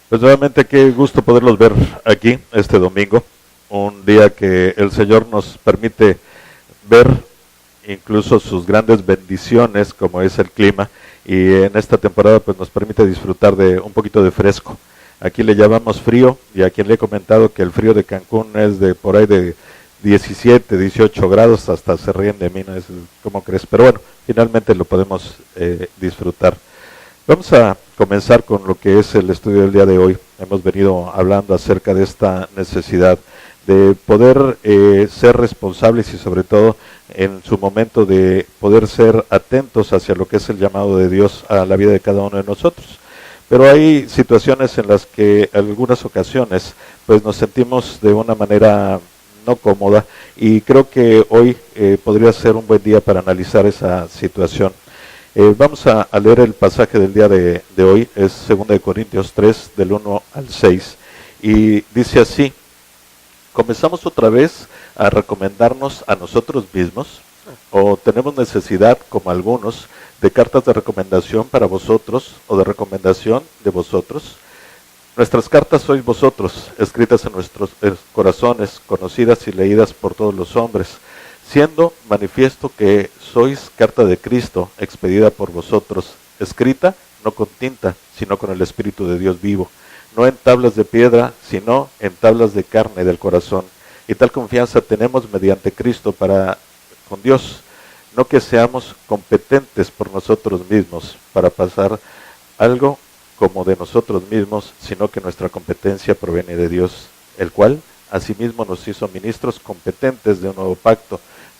Pues nuevamente qué gusto poderlos ver aquí este domingo, un día que el Señor nos permite ver incluso sus grandes bendiciones como es el clima y en esta temporada pues nos permite disfrutar de un poquito de fresco. Aquí le llamamos frío y a quien le he comentado que el frío de Cancún es de por ahí de 17, 18 grados, hasta se ríen de mí, ¿no? ¿Cómo crees? Pero bueno, finalmente lo podemos disfrutar. Vamos a comenzar con lo que es el estudio del día de hoy. Hemos venido hablando acerca de esta necesidad de poder ser responsables y sobre todo en su momento de poder ser atentos hacia lo que es el llamado de Dios a la vida de cada uno de nosotros. Pero hay situaciones en las que en algunas ocasiones pues nos sentimos de una manera no cómoda y creo que hoy podría ser un buen día para analizar esa situación. Vamos a leer el pasaje del día de hoy, es 2 Corintios 3, del 1 al 6, y dice así: ¿comenzamos otra vez a recomendarnos a nosotros mismos? ¿O tenemos necesidad, como algunos, de cartas de recomendación para vosotros o de recomendación de vosotros? Nuestras cartas sois vosotros, escritas en nuestros corazones, conocidas y leídas por todos los hombres, siendo manifiesto que sois carta de Cristo, expedida por vosotros, escrita no con tinta, sino con el Espíritu de Dios vivo, no en tablas de piedra, sino en tablas de carne del corazón. Y tal confianza tenemos mediante Cristo para con Dios, no que seamos competentes por nosotros mismos para pasar algo como de nosotros mismos, sino que nuestra competencia proviene de Dios, el cual asimismo nos hizo ministros competentes de un nuevo pacto,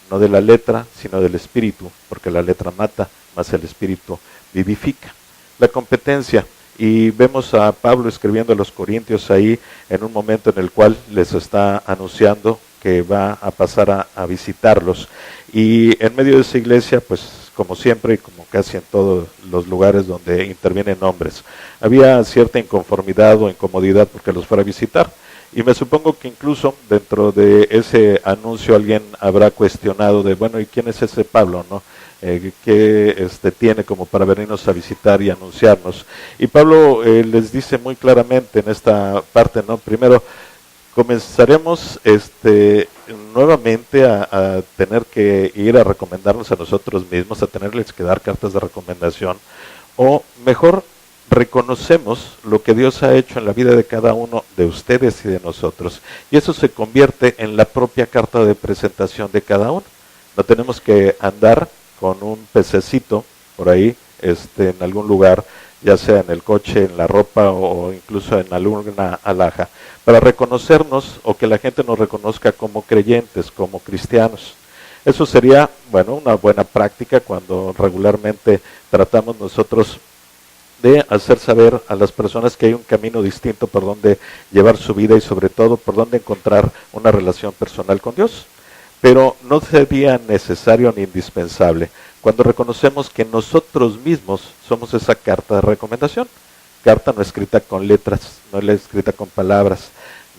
no de la letra, sino del Espíritu, porque la letra mata, mas el Espíritu vivifica. La competencia, y vemos a Pablo escribiendo a los Corintios ahí en un momento en el cual les está anunciando que va a pasar a visitarlos, y en medio de esa iglesia, pues como siempre y como casi en todos los lugares donde intervienen hombres, había cierta inconformidad o incomodidad porque los fuera a visitar. Y me supongo que incluso dentro de ese anuncio alguien habrá cuestionado de, bueno, ¿y quién es ese Pablo, no? ¿Qué tiene como para venirnos a visitar y anunciarnos? Y Pablo les dice muy claramente en esta parte, ¿no? Primero, comenzaremos nuevamente a tener que ir a recomendarnos a nosotros mismos, a tenerles que dar cartas de recomendación, o mejor, reconocemos lo que Dios ha hecho en la vida de cada uno de ustedes y de nosotros, y eso se convierte en la propia carta de presentación de cada uno. No tenemos que andar con un pececito por ahí en algún lugar, ya sea en el coche, en la ropa o incluso en alguna alhaja, para reconocernos o que la gente nos reconozca como creyentes, como cristianos. Eso sería, bueno, una buena práctica cuando regularmente tratamos nosotros de hacer saber a las personas que hay un camino distinto por donde llevar su vida y sobre todo por donde encontrar una relación personal con Dios. Pero no sería necesario ni indispensable cuando reconocemos que nosotros mismos somos esa carta de recomendación. Carta no escrita con letras, no escrita con palabras,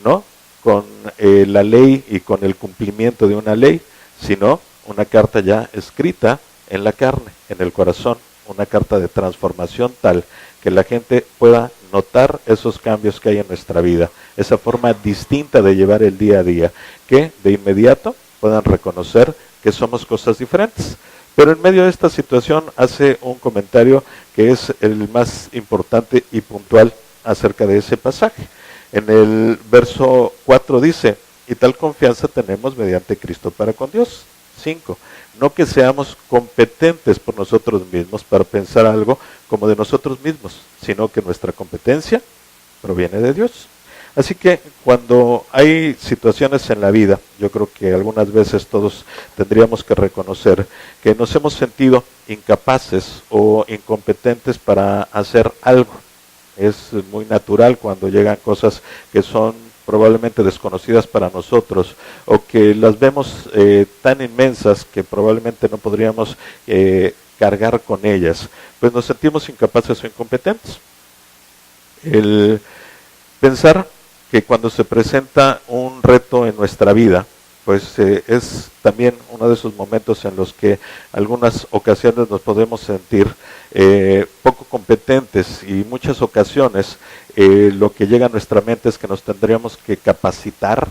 no con la ley y con el cumplimiento de una ley, sino una carta ya escrita en la carne, en el corazón, una carta de transformación tal que la gente pueda notar esos cambios que hay en nuestra vida, esa forma distinta de llevar el día a día, que de inmediato puedan reconocer que somos cosas diferentes. Pero en medio de esta situación hace un comentario que es el más importante y puntual acerca de ese pasaje. En el verso 4 dice, y tal confianza tenemos mediante Cristo para con Dios. 5. No que seamos competentes por nosotros mismos para pensar algo como de nosotros mismos, sino que nuestra competencia proviene de Dios. Así que cuando hay situaciones en la vida, yo creo que algunas veces todos tendríamos que reconocer que nos hemos sentido incapaces o incompetentes para hacer algo. Es muy natural cuando llegan cosas que son probablemente desconocidas para nosotros o que las vemos tan inmensas que probablemente no podríamos cargar con ellas, pues nos sentimos incapaces o incompetentes. El pensar que cuando se presenta un reto en nuestra vida, pues es también uno de esos momentos en los que algunas ocasiones nos podemos sentir poco competentes, y muchas ocasiones lo que llega a nuestra mente es que nos tendríamos que capacitar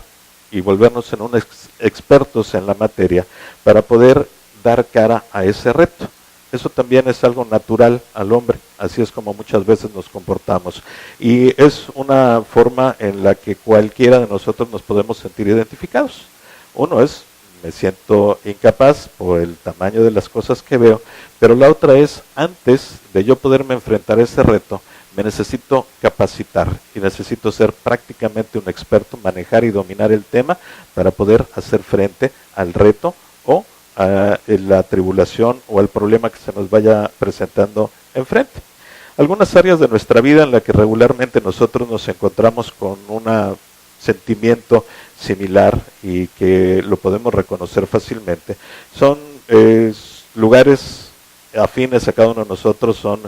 y volvernos en unos expertos en la materia para poder dar cara a ese reto. Eso también es algo natural al hombre, así es como muchas veces nos comportamos. Y es una forma en la que cualquiera de nosotros nos podemos sentir identificados. Uno es, me siento incapaz por el tamaño de las cosas que veo, pero la otra es, antes de yo poderme enfrentar a ese reto, me necesito capacitar y necesito ser prácticamente un experto, manejar y dominar el tema para poder hacer frente al reto o a la tribulación o al problema que se nos vaya presentando enfrente. Algunas áreas de nuestra vida en las que regularmente nosotros nos encontramos con un sentimiento similar y que lo podemos reconocer fácilmente son lugares afines a cada uno de nosotros, son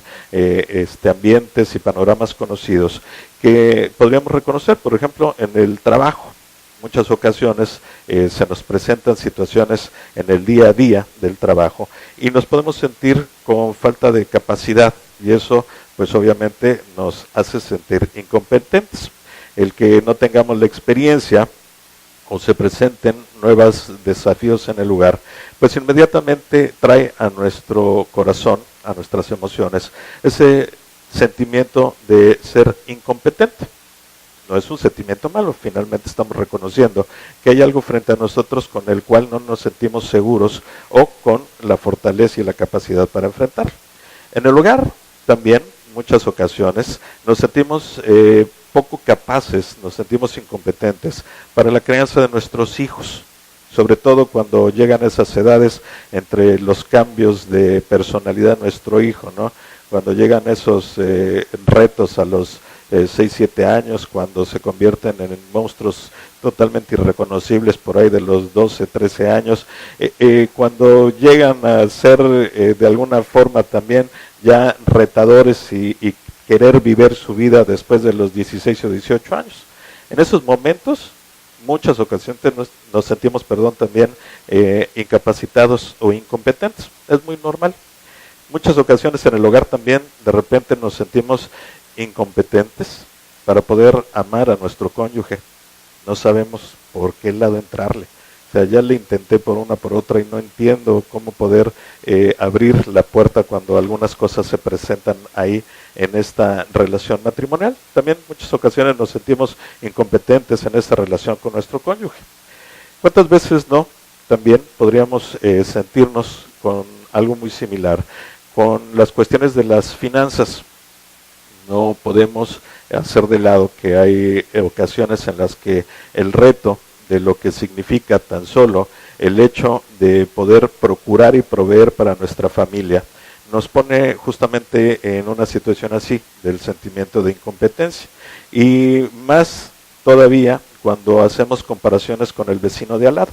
ambientes y panoramas conocidos que podríamos reconocer, por ejemplo, en el trabajo. Muchas ocasiones se nos presentan situaciones en el día a día del trabajo y nos podemos sentir con falta de capacidad, y eso pues obviamente nos hace sentir incompetentes. El que no tengamos la experiencia o se presenten nuevos desafíos en el lugar, pues inmediatamente trae a nuestro corazón, a nuestras emociones, ese sentimiento de ser incompetente. No es un sentimiento malo, finalmente estamos reconociendo que hay algo frente a nosotros con el cual no nos sentimos seguros o con la fortaleza y la capacidad para enfrentar. En el hogar también, muchas ocasiones, nos sentimos poco capaces, nos sentimos incompetentes para la crianza de nuestros hijos, sobre todo cuando llegan esas edades entre los cambios de personalidad de nuestro hijo, ¿no? Cuando llegan esos retos a los 6, 7 años, cuando se convierten en monstruos totalmente irreconocibles por ahí de los 12, 13 años, cuando llegan a ser de alguna forma también ya retadores y querer vivir su vida después de los 16 o 18 años. En esos momentos, muchas ocasiones nos sentimos, también incapacitados o incompetentes. Es muy normal. Muchas ocasiones en el hogar también, de repente nos sentimos incompetentes para poder amar a nuestro cónyuge. No sabemos por qué lado entrarle. O sea, ya le intenté por una, por otra, y no entiendo cómo poder abrir la puerta cuando algunas cosas se presentan ahí en esta relación matrimonial. También muchas ocasiones nos sentimos incompetentes en esta relación con nuestro cónyuge. ¿Cuántas veces no? También podríamos sentirnos con algo muy similar con las cuestiones de las finanzas. No podemos hacer de lado que hay ocasiones en las que el reto de lo que significa tan solo el hecho de poder procurar y proveer para nuestra familia nos pone justamente en una situación así, del sentimiento de incompetencia. Y más todavía cuando hacemos comparaciones con el vecino de al lado.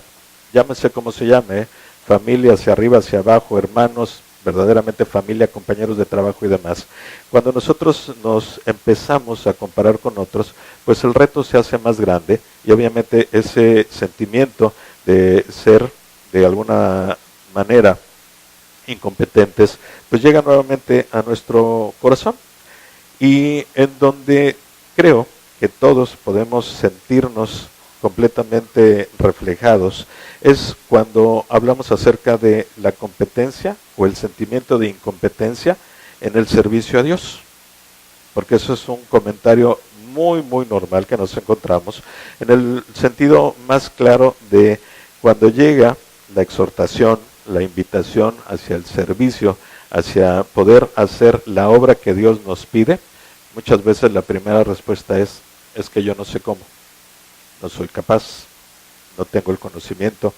Llámese como se llame, familia hacia arriba, hacia abajo, hermanos, verdaderamente familia, compañeros de trabajo y demás. Cuando nosotros nos empezamos a comparar con otros, pues el reto se hace más grande, y obviamente ese sentimiento de ser de alguna manera incompetentes, pues llega nuevamente a nuestro corazón, y en donde creo que todos podemos sentirnos completamente reflejados es cuando hablamos acerca de la competencia o el sentimiento de incompetencia en el servicio a Dios, porque eso es un comentario muy normal que nos encontramos en el sentido más claro de cuando llega la exhortación, la invitación hacia el servicio, hacia poder hacer la obra que Dios nos pide. Muchas veces la primera respuesta es que yo no sé cómo. No soy capaz, no tengo el conocimiento.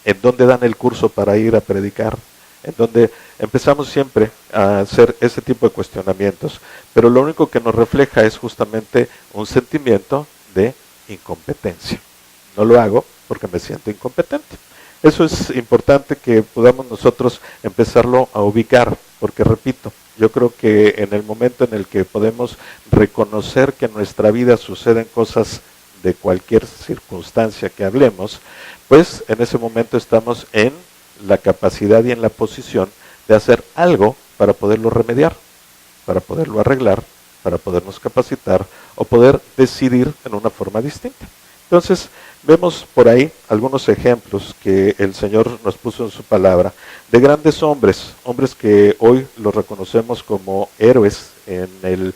¿En dónde dan el curso para ir a predicar? En donde empezamos siempre a hacer ese tipo de cuestionamientos, pero lo único que nos refleja es justamente un sentimiento de incompetencia. No lo hago porque me siento incompetente. Eso es importante que podamos nosotros empezarlo a ubicar, porque repito, yo creo que en el momento en el que podemos reconocer que en nuestra vida suceden cosas de cualquier circunstancia que hablemos, pues en ese momento estamos en la capacidad y en la posición de hacer algo para poderlo remediar, para poderlo arreglar, para podernos capacitar o poder decidir en una forma distinta. Entonces, vemos por ahí algunos ejemplos que el Señor nos puso en su palabra de grandes hombres, hombres que hoy los reconocemos como héroes en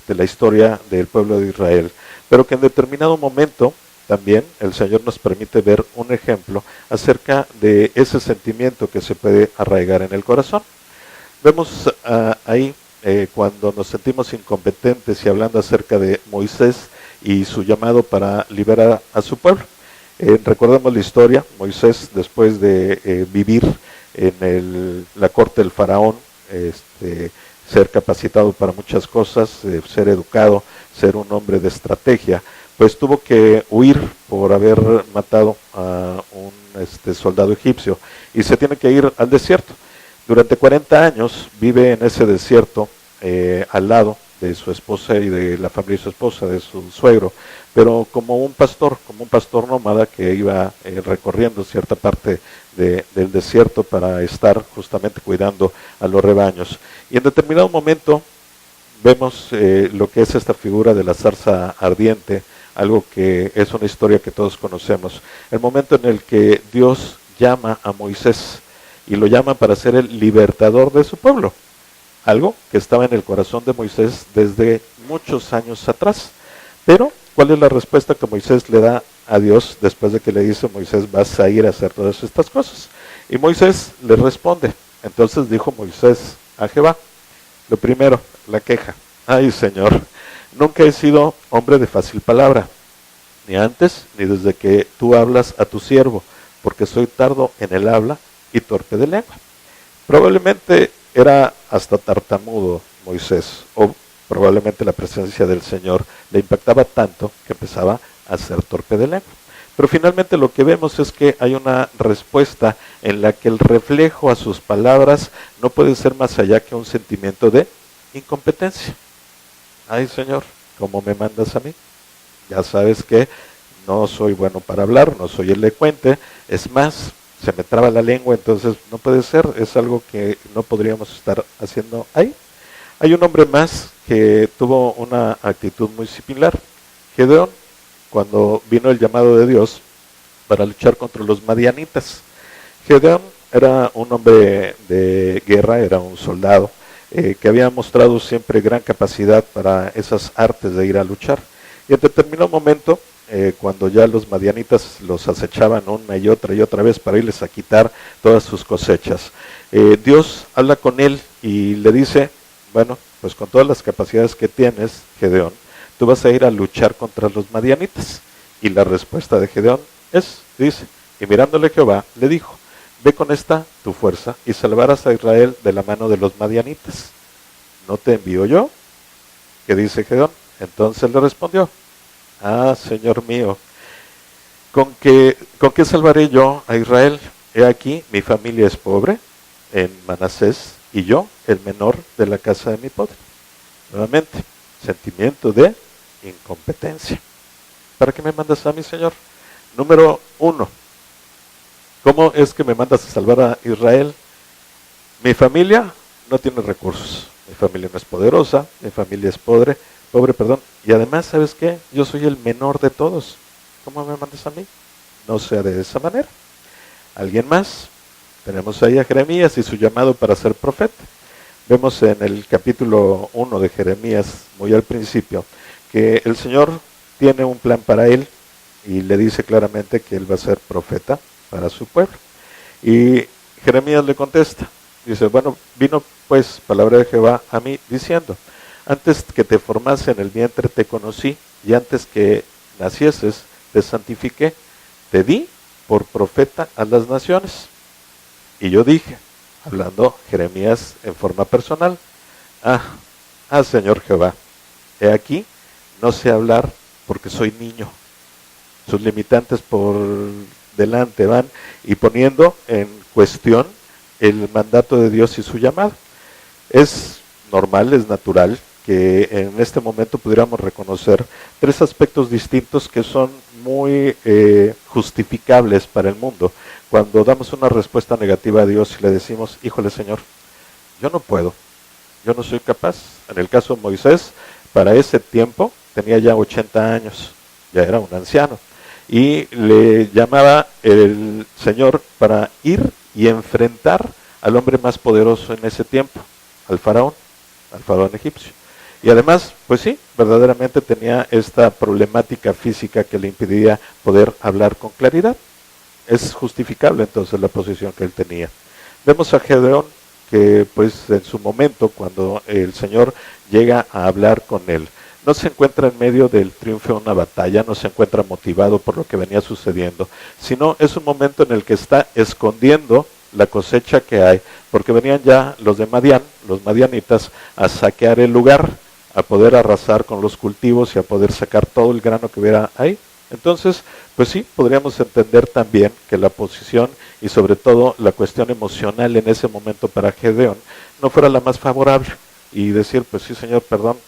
la historia del pueblo de Israel, pero que en determinado momento también el Señor nos permite ver un ejemplo acerca de ese sentimiento que se puede arraigar en el corazón. Vemos ahí cuando nos sentimos incompetentes y hablando acerca de Moisés y su llamado para liberar a su pueblo. Recordemos la historia. Moisés, después de vivir en la corte del faraón, ser capacitado para muchas cosas, ser educado, ser un hombre de estrategia, pues tuvo que huir por haber matado a un soldado egipcio y se tiene que ir al desierto. Durante 40 años vive en ese desierto al lado de su esposa y de la familia de su esposa, de su suegro, pero como un pastor nómada que iba recorriendo cierta parte del desierto para estar justamente cuidando a los rebaños. Y en determinado momento vemos lo que es esta figura de la zarza ardiente, algo que es una historia que todos conocemos. El momento en el que Dios llama a Moisés y lo llama para ser el libertador de su pueblo. Algo que estaba en el corazón de Moisés desde muchos años atrás. Pero, ¿cuál es la respuesta que Moisés le da a Dios después de que le dice, Moisés, vas a ir a hacer todas estas cosas? Y Moisés le responde. Entonces dijo Moisés a Jehová, lo primero, la queja. Ay, Señor, nunca he sido hombre de fácil palabra, ni antes ni desde que tú hablas a tu siervo, porque soy tardo en el habla y torpe de lengua. Probablemente era hasta tartamudo Moisés, o probablemente la presencia del Señor le impactaba tanto que empezaba a ser torpe de lengua. Pero finalmente lo que vemos es que hay una respuesta en la que el reflejo a sus palabras no puede ser más allá que un sentimiento de incompetencia. Ay, Señor, ¿cómo me mandas a mí? Ya sabes que no soy bueno para hablar, no soy elocuente, es más, se me traba la lengua, entonces no puede ser, es algo que no podríamos estar haciendo ahí. Hay un hombre más que tuvo una actitud muy similar, Gedeón, cuando vino el llamado de Dios para luchar contra los madianitas. Gedeón era un hombre de guerra, era un soldado que había mostrado siempre gran capacidad para esas artes de ir a luchar. Y en determinado momento, cuando ya los madianitas los acechaban una y otra vez para irles a quitar todas sus cosechas, Dios habla con él y le dice, bueno, pues con todas las capacidades que tienes, Gedeón, tú vas a ir a luchar contra los madianitas. Y la respuesta de Gedeón dice, y mirándole Jehová, le dijo, ve con esta tu fuerza y salvarás a Israel de la mano de los madianitas. ¿No te envío yo? ¿Qué dice Gedeón? Entonces le respondió, ah, Señor mío, ¿con qué salvaré yo a Israel? He aquí, mi familia es pobre en Manasés y yo, el menor de la casa de mi padre. Nuevamente, sentimiento de incompetencia. ¿Para qué me mandas a mí, Señor? Número 1. ¿Cómo es que me mandas a salvar a Israel? Mi familia no tiene recursos. Mi familia no es poderosa. Mi familia es pobre, y además, ¿sabes qué? Yo soy el menor de todos. ¿Cómo me mandas a mí? No sea de esa manera. ¿Alguien más? Tenemos ahí a Jeremías y su llamado para ser profeta. Vemos en el capítulo 1 de Jeremías, muy al principio, que el Señor tiene un plan para él y le dice claramente que él va a ser profeta para su pueblo. Y Jeremías le contesta, dice, bueno, vino pues palabra de Jehová a mí diciendo, antes que te formase en el vientre te conocí, y antes que nacieses te santifiqué, te di por profeta a las naciones. Y yo dije, hablando Jeremías en forma personal, Señor Jehová, he aquí, no sé hablar porque soy niño. Sus limitantes por delante van y poniendo en cuestión el mandato de Dios y su llamado. Es normal, es natural que en este momento pudiéramos reconocer tres aspectos distintos que son muy justificables para el mundo. Cuando damos una respuesta negativa a Dios y le decimos, híjole Señor, yo no puedo, yo no soy capaz. En el caso de Moisés, para ese tiempo tenía ya 80 años, ya era un anciano. Y le llamaba el Señor para ir y enfrentar al hombre más poderoso en ese tiempo, al faraón egipcio. Y además, pues sí, verdaderamente tenía esta problemática física que le impedía poder hablar con claridad. Es justificable entonces la posición que él tenía. Vemos a Gedeón que pues en su momento, cuando el Señor llega a hablar con él, no se encuentra en medio del triunfo de una batalla, no se encuentra motivado por lo que venía sucediendo, sino es un momento en el que está escondiendo la cosecha que hay, porque venían ya los de Madián, los madianitas, a saquear el lugar, a poder arrasar con los cultivos y a poder sacar todo el grano que hubiera ahí. Entonces, pues sí, podríamos entender también que la posición y sobre todo la cuestión emocional en ese momento para Gedeón no fuera la más favorable y decir, pues sí, Señor, perdón,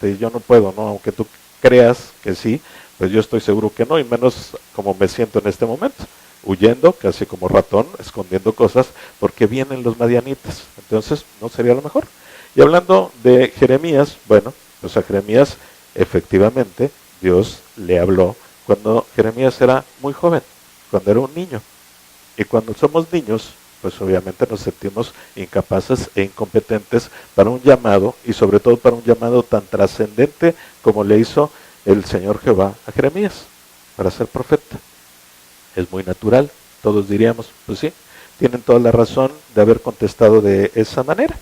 yo no puedo, ¿no? Aunque tú creas que sí, pues yo estoy seguro que no, y menos como me siento en este momento, huyendo, casi como ratón, escondiendo cosas, porque vienen los madianitas. Entonces, no sería lo mejor. Y hablando de Jeremías, bueno, pues a Jeremías efectivamente Dios le habló cuando Jeremías era muy joven, cuando era un niño. Y cuando somos niños, pues obviamente nos sentimos incapaces e incompetentes para un llamado, y sobre todo para un llamado tan trascendente como le hizo el Señor Jehová a Jeremías, para ser profeta. Es muy natural, todos diríamos, pues sí, tienen toda la razón de haber contestado de esa manera.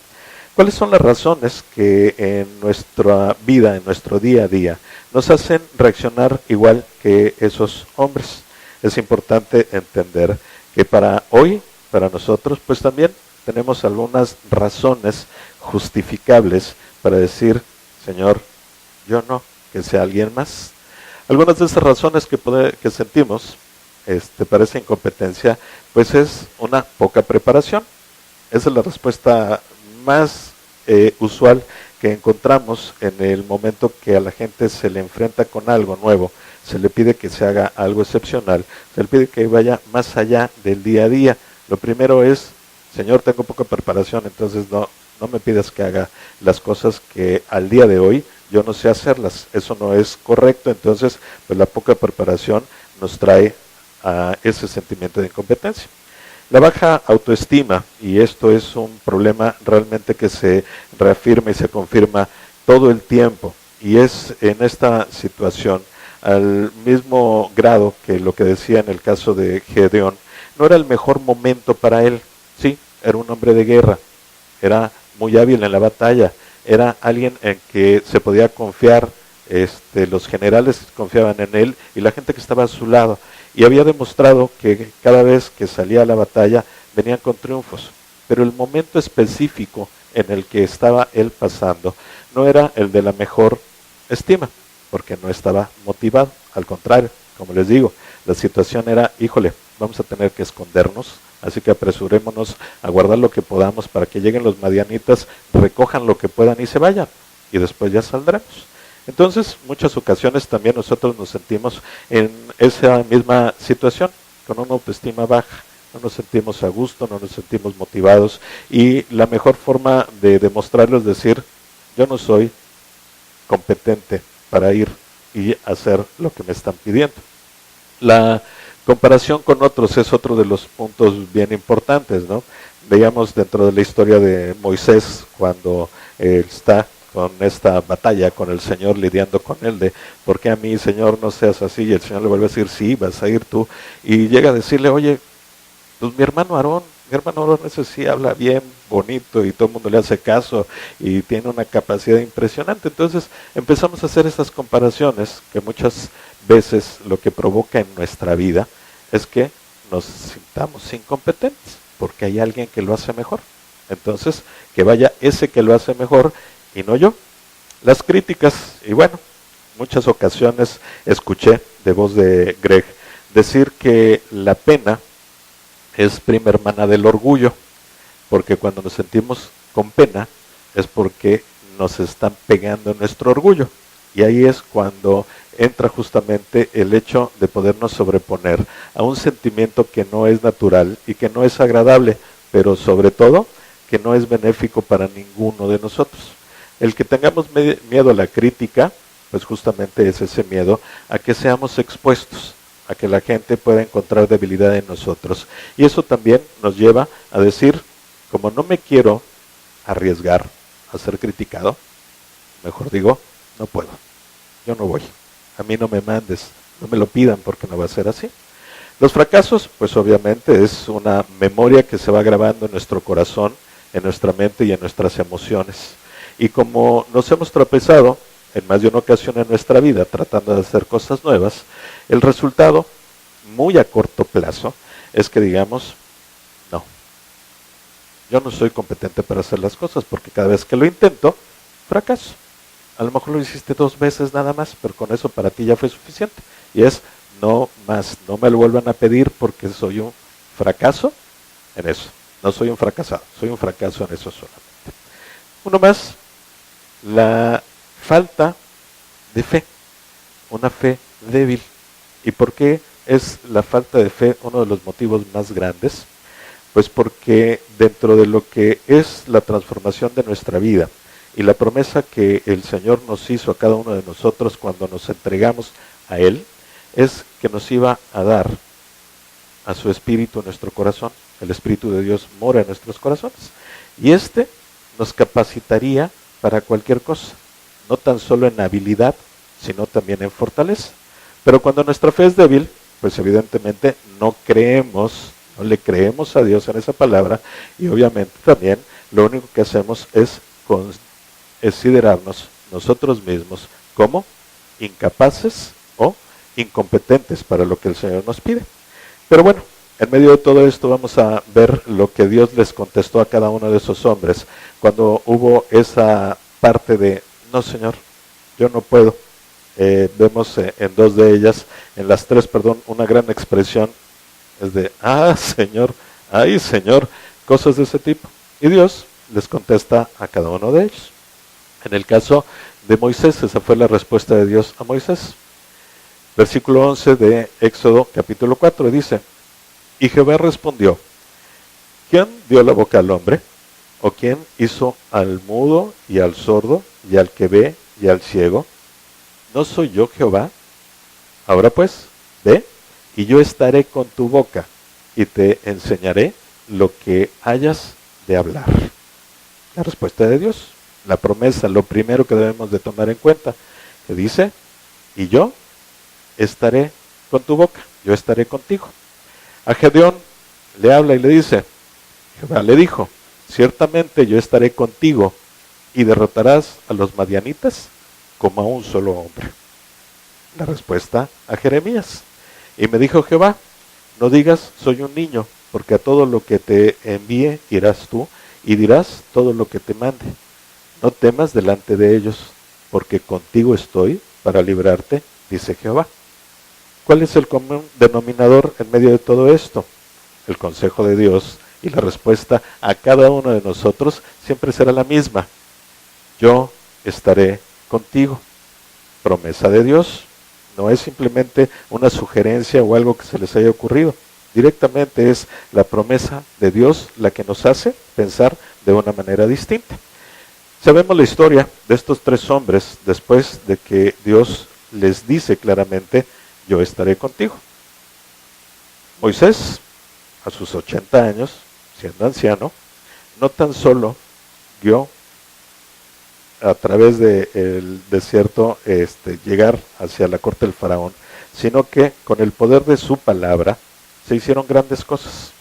¿Cuáles son las razones que en nuestra vida, en nuestro día a día, nos hacen reaccionar igual que esos hombres? Es importante entender que para hoy, para nosotros, pues también tenemos algunas razones justificables para decir, Señor, yo no, que sea alguien más. Algunas de esas razones que sentimos para esa incompetencia, pues es una poca preparación. Esa es la respuesta más usual que encontramos en el momento que a la gente se le enfrenta con algo nuevo, se le pide que se haga algo excepcional, se le pide que vaya más allá del día a día. Lo primero es, Señor, tengo poca preparación, entonces no me pidas que haga las cosas que al día de hoy yo no sé hacerlas. Eso no es correcto. Entonces, pues la poca preparación nos trae a ese sentimiento de incompetencia. La baja autoestima, y esto es un problema realmente que se reafirma y se confirma todo el tiempo, y es en esta situación, al mismo grado que lo que decía en el caso de Gedeón, no era el mejor momento para él. Sí, era un hombre de guerra, era muy hábil en la batalla, era alguien en que se podía confiar, los generales confiaban en él y la gente que estaba a su lado, y había demostrado que cada vez que salía a la batalla venían con triunfos, pero el momento específico en el que estaba él pasando no era el de la mejor estima, porque no estaba motivado. Al contrario, como les digo, la situación era, híjole, vamos a tener que escondernos, así que apresurémonos a guardar lo que podamos para que lleguen los madianitas, recojan lo que puedan y se vayan, y después ya saldremos. Entonces, muchas ocasiones también nosotros nos sentimos en esa misma situación, con una autoestima baja, no nos sentimos a gusto, no nos sentimos motivados, y la mejor forma de demostrarlo es decir, yo no soy competente para ir y hacer lo que me están pidiendo. La comparación con otros es otro de los puntos bien importantes, ¿no? Veíamos dentro de la historia de Moisés, cuando está con esta batalla con el Señor, lidiando con él de, ¿por qué a mí, Señor, no seas así? Y el Señor le vuelve a decir, sí, vas a ir tú. Y llega a decirle, oye, pues mi hermano Aarón ese sí habla bien, bonito, y todo el mundo le hace caso, y tiene una capacidad impresionante. Entonces empezamos a hacer estas comparaciones, que muchas veces lo que provoca en nuestra vida es que nos sintamos incompetentes, porque hay alguien que lo hace mejor. Entonces, que vaya ese que lo hace mejor, y no yo. Las críticas, y bueno, muchas ocasiones escuché de voz de Greg decir que la pena es prima hermana del orgullo, porque cuando nos sentimos con pena es porque nos están pegando en nuestro orgullo. Y ahí es cuando entra justamente el hecho de podernos sobreponer a un sentimiento que no es natural y que no es agradable, pero sobre todo que no es benéfico para ninguno de nosotros. El que tengamos miedo a la crítica, pues justamente es ese miedo a que seamos expuestos, a que la gente pueda encontrar debilidad en nosotros. Y eso también nos lleva a decir, como no me quiero arriesgar a ser criticado, mejor digo, no puedo, yo no voy, a mí no me mandes, no me lo pidan porque no va a ser así. Los fracasos, pues obviamente es una memoria que se va grabando en nuestro corazón, en nuestra mente y en nuestras emociones. Y como nos hemos tropezado en más de una ocasión en nuestra vida tratando de hacer cosas nuevas, el resultado, muy a corto plazo, es que digamos, no, yo no soy competente para hacer las cosas porque cada vez que lo intento, fracaso. A lo mejor lo hiciste 2 veces nada más, pero con eso para ti ya fue suficiente. Y es, no más, no me lo vuelvan a pedir porque soy un fracaso en eso. No soy un fracasado, soy un fracaso en eso solamente. Uno más, la falta de fe, una fe débil. ¿Y por qué es la falta de fe uno de los motivos más grandes? Pues porque dentro de lo que es la transformación de nuestra vida y la promesa que el Señor nos hizo a cada uno de nosotros cuando nos entregamos a Él, es que nos iba a dar a su Espíritu en nuestro corazón. El Espíritu de Dios mora en nuestros corazones. Y este nos capacitaría para cualquier cosa, no tan solo en habilidad, sino también en fortaleza. Pero cuando nuestra fe es débil, pues evidentemente no le creemos a Dios en esa palabra, y obviamente también lo único que hacemos es considerarnos nosotros mismos como incapaces o incompetentes para lo que el Señor nos pide. Pero bueno, en medio de todo esto vamos a ver lo que Dios les contestó a cada uno de esos hombres cuando hubo esa parte de, no Señor, yo no puedo. Vemos en 2 de ellas, en las 3, perdón, una gran expresión es de, Señor, ay Señor, cosas de ese tipo. Y Dios les contesta a cada uno de ellos. En el caso de Moisés, esa fue la respuesta de Dios a Moisés. Versículo 11 de Éxodo capítulo 4 dice, y Jehová respondió, ¿quién dio la boca al hombre? ¿O quién hizo al mudo y al sordo y al que ve y al ciego? ¿No soy yo Jehová? Ahora pues, ve, y yo estaré con tu boca y te enseñaré lo que hayas de hablar. La respuesta de Dios, la promesa, lo primero que debemos de tomar en cuenta, que dice, y yo estaré con tu boca, yo estaré contigo. A Gedeón le habla y le dice, Jehová le dijo, ciertamente yo estaré contigo y derrotarás a los madianitas como a un solo hombre. La respuesta a Jeremías, y me dijo Jehová, no digas soy un niño, porque a todo lo que te envíe irás tú y dirás todo lo que te mande. No temas delante de ellos, porque contigo estoy para librarte, dice Jehová. ¿Cuál es el común denominador en medio de todo esto? El consejo de Dios y la respuesta a cada uno de nosotros siempre será la misma. Yo estaré contigo. Promesa de Dios. No es simplemente una sugerencia o algo que se les haya ocurrido. Directamente es la promesa de Dios la que nos hace pensar de una manera distinta. Sabemos la historia de estos 3 hombres después de que Dios les dice claramente, yo estaré contigo. Moisés, a sus 80 años, siendo anciano, no tan solo guió a través del desierto llegar hacia la corte del faraón, sino que con el poder de su palabra se hicieron grandes cosas.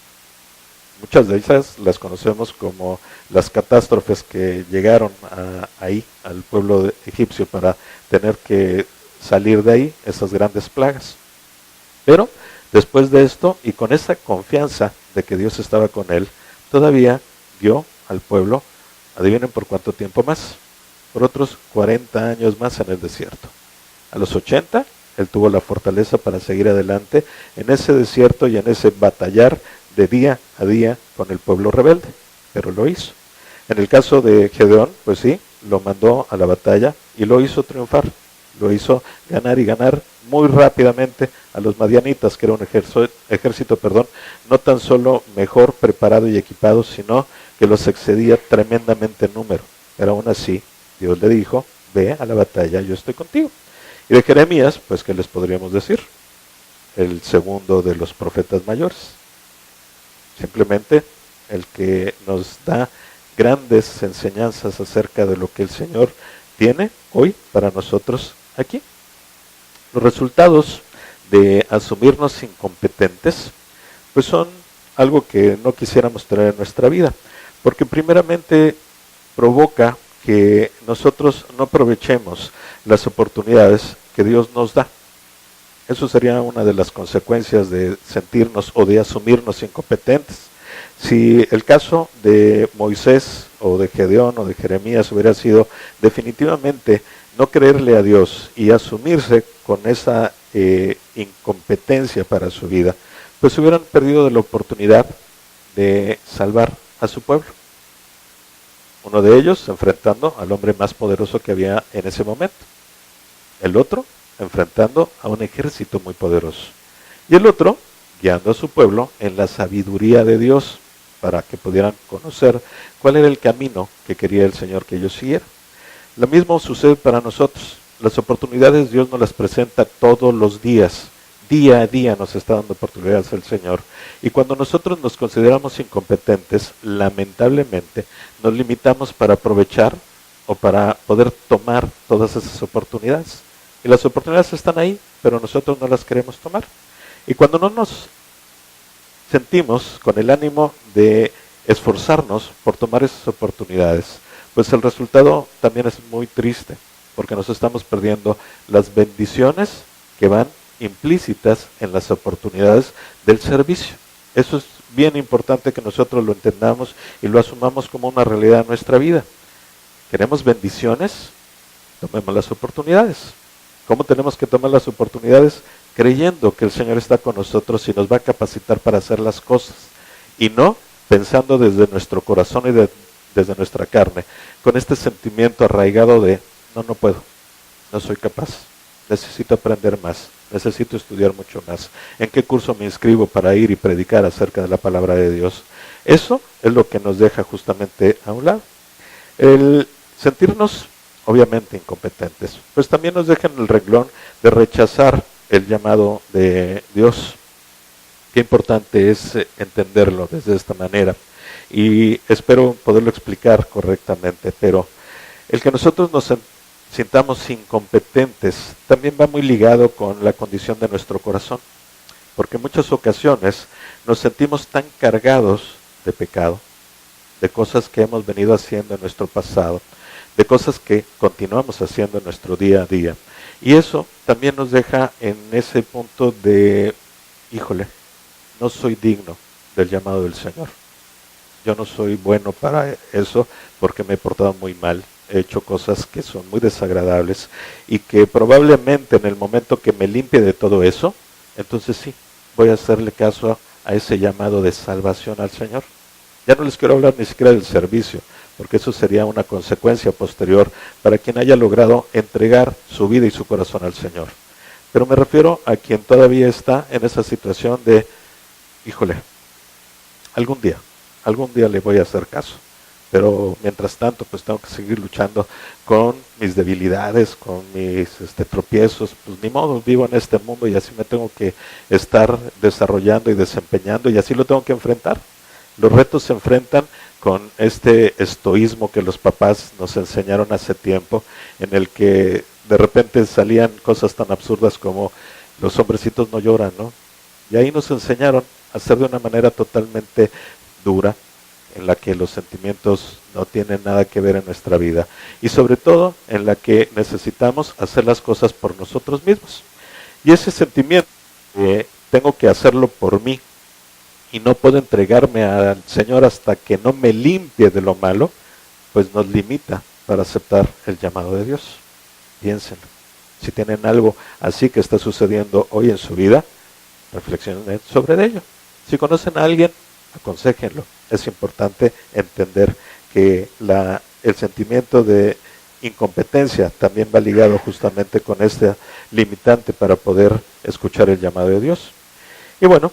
Muchas de ellas las conocemos como las catástrofes que llegaron ahí al pueblo egipcio para tener que salir de ahí, esas grandes plagas. Pero después de esto, y con esa confianza de que Dios estaba con él, todavía guió al pueblo, adivinen por cuánto tiempo más, por otros 40 años más en el desierto. A los 80, él tuvo la fortaleza para seguir adelante en ese desierto y en ese batallar de día a día con el pueblo rebelde, pero lo hizo. En el caso de Gedeón, pues sí, lo mandó a la batalla y lo hizo triunfar, lo hizo ganar y ganar muy rápidamente a los madianitas, que era un ejército, no tan solo mejor preparado y equipado, sino que los excedía tremendamente en número. Pero aún así, Dios le dijo, ve a la batalla, yo estoy contigo. Y de Jeremías, pues, ¿qué les podríamos decir? El segundo de los profetas mayores. Simplemente el que nos da grandes enseñanzas acerca de lo que el Señor tiene hoy para nosotros aquí. Los resultados de asumirnos incompetentes, pues son algo que no quisiéramos tener en nuestra vida, porque primeramente provoca que nosotros no aprovechemos las oportunidades que Dios nos da. Eso sería una de las consecuencias de sentirnos o de asumirnos incompetentes. Si el caso de Moisés o de Gedeón o de Jeremías hubiera sido definitivamente no creerle a Dios y asumirse con esa incompetencia para su vida, pues hubieran perdido de la oportunidad de salvar a su pueblo. Uno de ellos enfrentando al hombre más poderoso que había en ese momento. El otro enfrentando a un ejército muy poderoso. Y el otro guiando a su pueblo en la sabiduría de Dios para que pudieran conocer cuál era el camino que quería el Señor que ellos siguieran. Lo mismo sucede para nosotros. Las oportunidades Dios nos las presenta todos los días. Día a día nos está dando oportunidades el Señor. Y cuando nosotros nos consideramos incompetentes, lamentablemente nos limitamos para aprovechar o para poder tomar todas esas oportunidades. Y las oportunidades están ahí, pero nosotros no las queremos tomar. Y cuando no nos sentimos con el ánimo de esforzarnos por tomar esas oportunidades, pues el resultado también es muy triste, porque nos estamos perdiendo las bendiciones que van implícitas en las oportunidades del servicio. Eso es bien importante que nosotros lo entendamos y lo asumamos como una realidad en nuestra vida. ¿Queremos bendiciones? Tomemos las oportunidades. ¿Cómo tenemos que tomar las oportunidades? Creyendo que el Señor está con nosotros y nos va a capacitar para hacer las cosas. Y no pensando desde nuestro corazón y desde nuestra carne, con este sentimiento arraigado de, no puedo, no soy capaz, necesito aprender más, necesito estudiar mucho más. ¿En qué curso me inscribo para ir y predicar acerca de la palabra de Dios? Eso es lo que nos deja justamente a un lado. El sentirnos obviamente incompetentes, pues también nos deja en el renglón de rechazar el llamado de Dios. Qué importante es entenderlo desde esta manera y espero poderlo explicar correctamente, pero el que nosotros nos sintamos incompetentes también va muy ligado con la condición de nuestro corazón, porque en muchas ocasiones nos sentimos tan cargados de pecado, de cosas que hemos venido haciendo en nuestro pasado, de cosas que continuamos haciendo en nuestro día a día. Y eso también nos deja en ese punto de, híjole, no soy digno del llamado del Señor. Yo no soy bueno para eso porque me he portado muy mal. He hecho cosas que son muy desagradables y que probablemente en el momento que me limpie de todo eso, entonces sí, voy a hacerle caso a ese llamado de salvación al Señor. Ya no les quiero hablar ni siquiera del servicio, porque eso sería una consecuencia posterior para quien haya logrado entregar su vida y su corazón al Señor. Pero me refiero a quien todavía está en esa situación de, híjole, algún día le voy a hacer caso. Pero mientras tanto, pues tengo que seguir luchando con mis debilidades, con mis tropiezos. Pues ni modo, vivo en este mundo y así me tengo que estar desarrollando y desempeñando y así lo tengo que enfrentar. Los retos se enfrentan con este estoísmo que los papás nos enseñaron hace tiempo, en el que de repente salían cosas tan absurdas como los hombrecitos no lloran, ¿no? Y ahí nos enseñaron a hacer de una manera totalmente dura, en la que los sentimientos no tienen nada que ver en nuestra vida y sobre todo en la que necesitamos hacer las cosas por nosotros mismos. Y ese sentimiento tengo que hacerlo por mí y no puedo entregarme al Señor hasta que no me limpie de lo malo, pues nos limita para aceptar el llamado de Dios. Piénsenlo. Si tienen algo así que está sucediendo hoy en su vida, reflexionen sobre ello. Si conocen a alguien, aconséjenlo. Es importante entender que el sentimiento de incompetencia también va ligado justamente con este limitante para poder escuchar el llamado de Dios. Y bueno,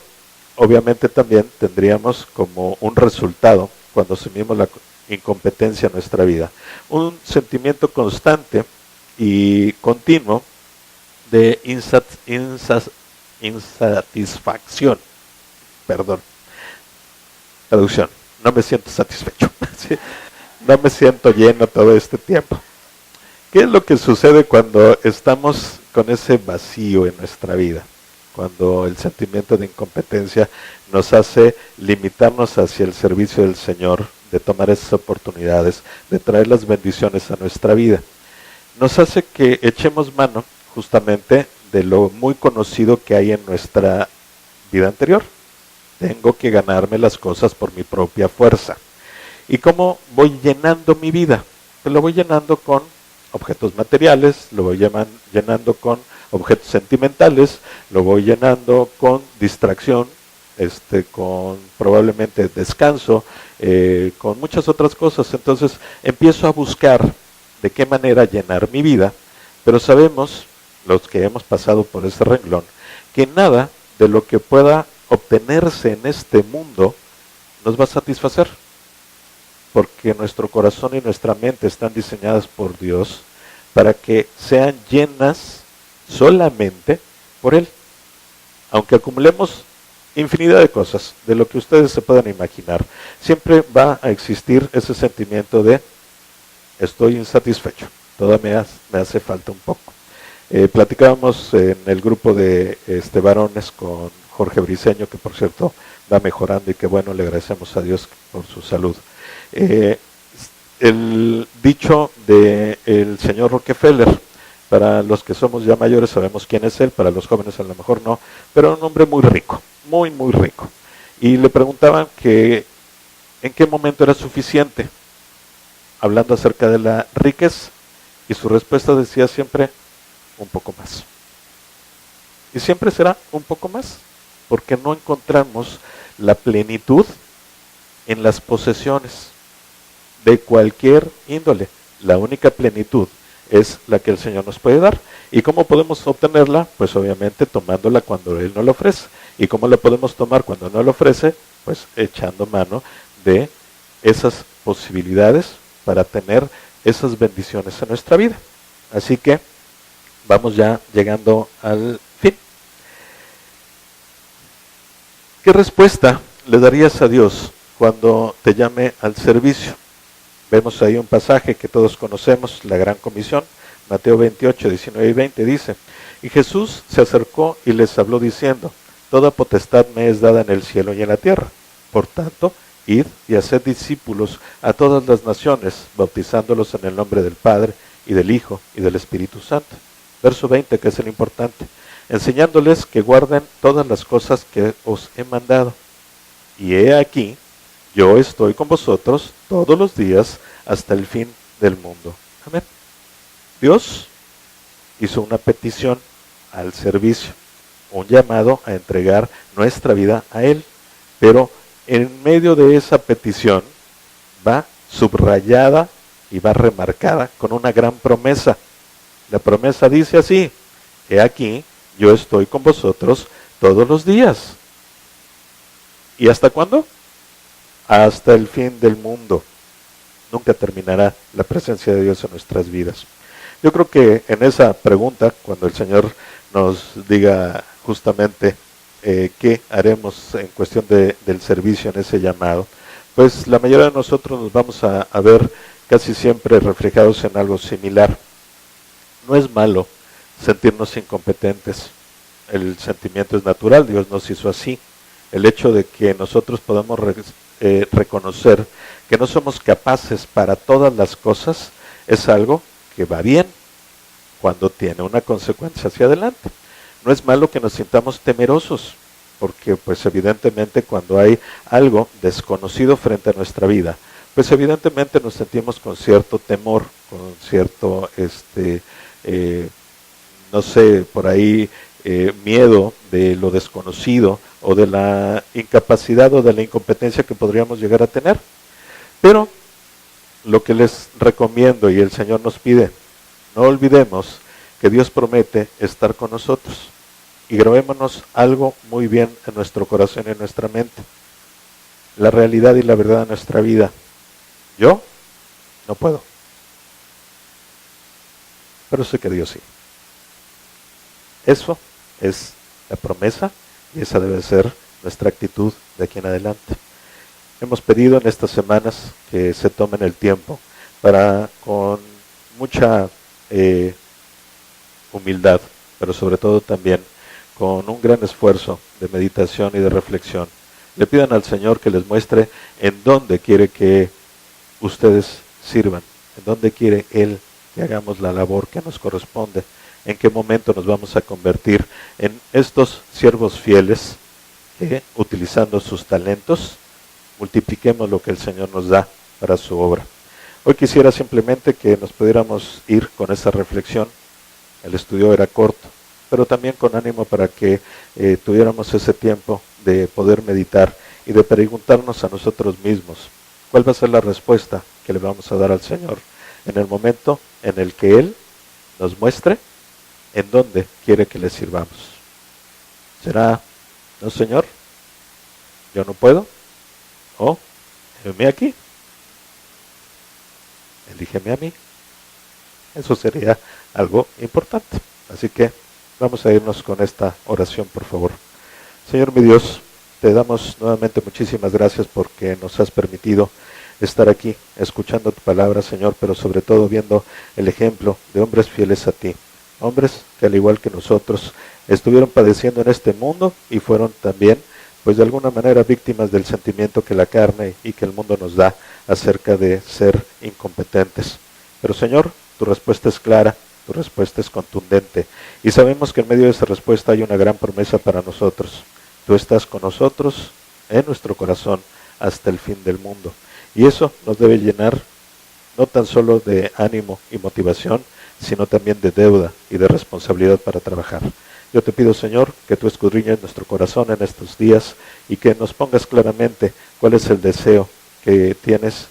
obviamente también tendríamos como un resultado, cuando asumimos la incompetencia en nuestra vida, un sentimiento constante y continuo de insatisfacción. Perdón, traducción, no me siento satisfecho. ¿Sí? No me siento lleno todo este tiempo. ¿Qué es lo que sucede cuando estamos con ese vacío en nuestra vida? Cuando el sentimiento de incompetencia nos hace limitarnos hacia el servicio del Señor, de tomar esas oportunidades, de traer las bendiciones a nuestra vida. Nos hace que echemos mano justamente de lo muy conocido que hay en nuestra vida anterior. Tengo que ganarme las cosas por mi propia fuerza. ¿Y cómo voy llenando mi vida? Pues lo voy llenando con objetos materiales, lo voy llenando con objetos sentimentales, lo voy llenando con distracción, con probablemente descanso, con muchas otras cosas. Entonces empiezo a buscar de qué manera llenar mi vida, pero sabemos, los que hemos pasado por ese renglón, que nada de lo que pueda obtenerse en este mundo nos va a satisfacer, porque nuestro corazón y nuestra mente están diseñadas por Dios para que sean llenas solamente por Él. Aunque acumulemos infinidad de cosas, de lo que ustedes se puedan imaginar, siempre va a existir ese sentimiento de estoy insatisfecho, todavía me hace falta un poco. Platicábamos en el grupo de varones con Jorge Briceño, que por cierto va mejorando y que bueno, le agradecemos a Dios por su salud. El dicho del señor Rockefeller, para los que somos ya mayores sabemos quién es él, para los jóvenes a lo mejor no, pero un hombre muy rico, muy muy rico. Y le preguntaban que en qué momento era suficiente, hablando acerca de la riqueza, y su respuesta decía siempre, un poco más. Y siempre será un poco más, porque no encontramos la plenitud en las posesiones de cualquier índole. La única plenitud es la que el Señor nos puede dar. ¿Y cómo podemos obtenerla? Pues obviamente tomándola cuando Él nos la ofrece. ¿Y cómo la podemos tomar cuando no la ofrece? Pues echando mano de esas posibilidades para tener esas bendiciones en nuestra vida. Así que vamos ya llegando al fin. ¿Qué respuesta le darías a Dios cuando te llame al servicio? Vemos ahí un pasaje que todos conocemos, la Gran Comisión, Mateo 28, 19 y 20, dice, y Jesús se acercó y les habló diciendo, toda potestad me es dada en el cielo y en la tierra. Por tanto, id y haced discípulos a todas las naciones, bautizándolos en el nombre del Padre, y del Hijo, y del Espíritu Santo. Verso 20, que es el importante, enseñándoles que guarden todas las cosas que os he mandado. Y he aquí, yo estoy con vosotros todos los días hasta el fin del mundo. Amén. Dios hizo una petición al servicio, un llamado a entregar nuestra vida a Él, pero en medio de esa petición va subrayada y va remarcada con una gran promesa. La promesa dice así, he aquí, yo estoy con vosotros todos los días. ¿Y hasta cuándo? Hasta el fin del mundo. Nunca terminará la presencia de Dios en nuestras vidas. Yo creo que en esa pregunta, cuando el Señor nos diga justamente qué haremos en cuestión del servicio en ese llamado, pues la mayoría de nosotros nos vamos a ver casi siempre reflejados en algo similar. No es malo sentirnos incompetentes. El sentimiento es natural, Dios nos hizo así. El hecho de que nosotros podamos reconocer que no somos capaces para todas las cosas es algo que va bien cuando tiene una consecuencia hacia adelante. No es malo que nos sintamos temerosos, porque pues evidentemente cuando hay algo desconocido frente a nuestra vida, pues evidentemente nos sentimos con cierto temor, con cierto, no sé, por ahí miedo de lo desconocido o de la incapacidad o de la incompetencia que podríamos llegar a tener. Pero lo que les recomiendo y el Señor nos pide, no olvidemos que Dios promete estar con nosotros. Y grabémonos algo muy bien en nuestro corazón y en nuestra mente. La realidad y la verdad de nuestra vida. Yo no puedo. Pero sé que Dios sí. Eso es la promesa y esa debe ser nuestra actitud de aquí en adelante. Hemos pedido en estas semanas que se tomen el tiempo para, con mucha humildad, pero sobre todo también con un gran esfuerzo de meditación y de reflexión, le pidan al Señor que les muestre en dónde quiere que ustedes sirvan, en dónde quiere Él que hagamos la labor que nos corresponde, en qué momento nos vamos a convertir en estos siervos fieles que, utilizando sus talentos, multipliquemos lo que el Señor nos da para su obra. Hoy quisiera simplemente que nos pudiéramos ir con esa reflexión. El estudio era corto, pero también con ánimo para que tuviéramos ese tiempo de poder meditar y de preguntarnos a nosotros mismos cuál va a ser la respuesta que le vamos a dar al Señor en el momento en el que Él nos muestre en dónde quiere que le sirvamos. ¿Será, no Señor, yo no puedo? ¿O, heme aquí, elígeme a mí? Eso sería algo importante. Así que vamos a irnos con esta oración, por favor. Señor mi Dios, te damos nuevamente muchísimas gracias porque nos has permitido estar aquí, escuchando tu palabra, Señor, pero sobre todo viendo el ejemplo de hombres fieles a ti. Hombres que al igual que nosotros estuvieron padeciendo en este mundo y fueron también, pues de alguna manera, víctimas del sentimiento que la carne y que el mundo nos da acerca de ser incompetentes. Pero Señor, tu respuesta es clara, tu respuesta es contundente y sabemos que en medio de esa respuesta hay una gran promesa para nosotros. Tú estás con nosotros en nuestro corazón hasta el fin del mundo y eso nos debe llenar no tan solo de ánimo y motivación, sino también de deuda y de responsabilidad para trabajar. Yo te pido, Señor, que tú escudriñes nuestro corazón en estos días y que nos pongas claramente cuál es el deseo que tienes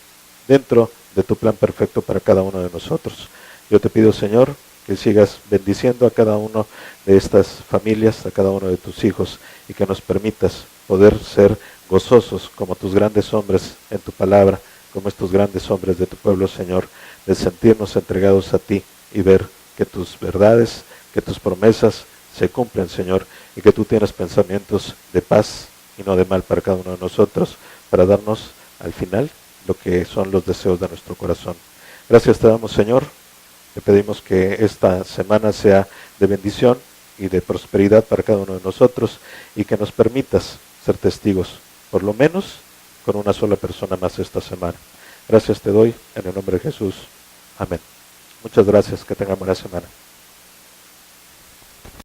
dentro de tu plan perfecto para cada uno de nosotros. Yo te pido, Señor, que sigas bendiciendo a cada uno de estas familias, a cada uno de tus hijos, y que nos permitas poder ser gozosos como tus grandes hombres en tu palabra, como estos grandes hombres de tu pueblo, Señor, de sentirnos entregados a ti y ver que tus verdades, que tus promesas se cumplen, Señor, y que tú tienes pensamientos de paz y no de mal para cada uno de nosotros, para darnos al final lo que son los deseos de nuestro corazón. Gracias te damos, Señor. Te pedimos que esta semana sea de bendición y de prosperidad para cada uno de nosotros y que nos permitas ser testigos, por lo menos con una sola persona más esta semana. Gracias te doy en el nombre de Jesús. Amén. Muchas gracias. Que tengan buena semana.